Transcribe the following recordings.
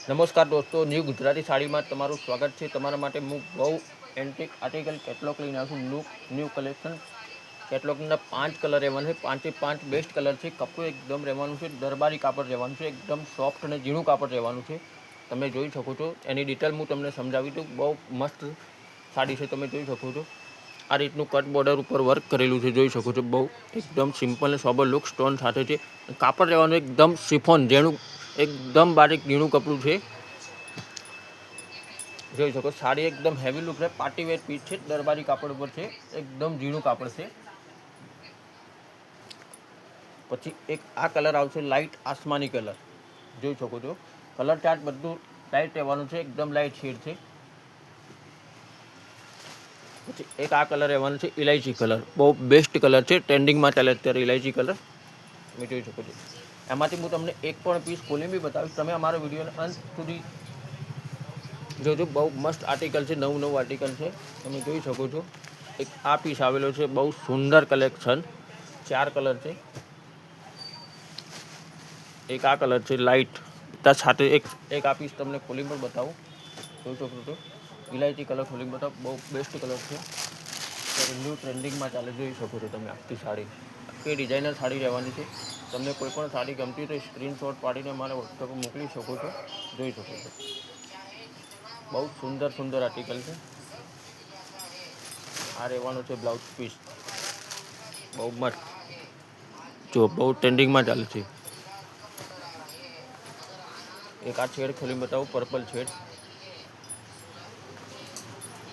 નમસ્કાર દોસ્તો, ન્યૂ ગુજરાતી સાડીમાં તમારું સ્વાગત છે। તમારા માટે હું બહુ એન્ટિક આર્ટિકલ કેટલોગ લઈને આવ્યો છું। ન્યૂ કલેક્શન કેટલોગના 5 કલર રહેવાના છે। 5 બેસ્ટ કલર છે। કપડું એકદમ રહેવાનું છે, દરબારી કાપડ રહેવાનું છે, એકદમ સોફ્ટ અને ઝીણું કાપડ રહેવાનું છે। તમે જોઈ શકો છો, એની ડિટેલ હું તમને સમજાવી દઉં। બહુ મસ્ત સાડી છે, તમે જોઈ શકો છો। આ રીતનું કટ બોર્ડર ઉપર વર્ક કરેલું છે, જોઈ શકો છો। બહુ એકદમ સિમ્પલ અને સોબર લુક સ્ટોન સાથે છે। કાપડ રહેવાનું એકદમ શિફોન ઝીણું, એકદમ બારીક ઝીણું કપડું છે, જોઈ શકો। સાડી એકદમ હેવી લુક છે, પાર્ટી વેર પીસ છે, દરબારી કાપડ ઉપર છે, એકદમ ઝીણું કાપડ છે। પછી એક આ કલર આવશે, લાઇટ આસમાની કલર, જોઈ શકો છો। કલર ચાર્ટ બધું લાઇટ રહેવાનું છે, એકદમ લાઇટ શેડ છે। પછી એક આ કલર રહેવાનું છે, ઇલાયચી કલર, બહુ બેસ્ટ કલર છે, ટ્રેન્ડિંગમાં ચાલે અત્યારે ઇલાયચી કલર, તમે જોઈ શકો છો। એમાંથી હું તમને એક પણ પીસ ખોલી બી બતાવીશ, તમે અમારો વિડીયોને અંત સુધી જોજો। બહુ મસ્ત આર્ટિકલ છે, નવું આર્ટિકલ છે, તમે જોઈ શકો છો। એક આ પીસ આવેલો છે, બહુ સુંદર કલેક્શન, 4 કલર છે। એક આ કલર છે લાઇટ, ત્યાં સાથે એક આ પીસ તમને ખોલી પણ બતાવું, જોઈ શકો છો। ઇલાયચી કલર ખોલી બતાવો, બહુ બેસ્ટ કલર છે, ન્યૂ ટ્રેન્ડિંગમાં ચાલે, જોઈ શકો છો તમે। આખી સાડી, આખી ડિઝાઇનર સાડી રહેવાની છે। તમને કોઈ પણ સાડી ગમતી તો સ્ક્રીનશોટ પાડીને મારા વોટ્સઅપ પર મોકલી શકો છો, જોઈ શકો છો। બહુ સુંદર આર્ટિકલ છે। આ રહેવાનું છે બ્લાઉઝ પીસ, બહુ મસ્ત, જો બહુ ટ્રેન્ડિંગમાં ચાલે છે। એક આ શેડ ખોલી બતાવું, પર્પલ શેડ,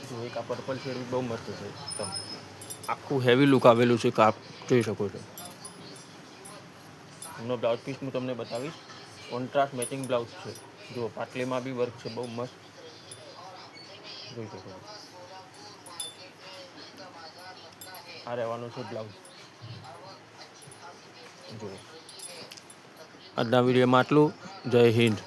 જો એક આ પર્પલ શેડ બહુ મસ્ત છે એકદમ, આખું હેવી લુક આવેલું છે, કાપ જોઈ શકો છો। એમનો બ્લાઉઝ પીસ હું તમને બતાવીશ, કોન્ટ્રાસ્ટ મેચિંગ બ્લાઉઝ છે, જો પાટલીમાં બી વર્ક છે, બહુ મસ્ત, જોઈ શકો છો। આ રહેવાનું છે બ્લાઉઝ, જુઓ। આજના વિડીયોમાં આટલું, જય હિન્દ।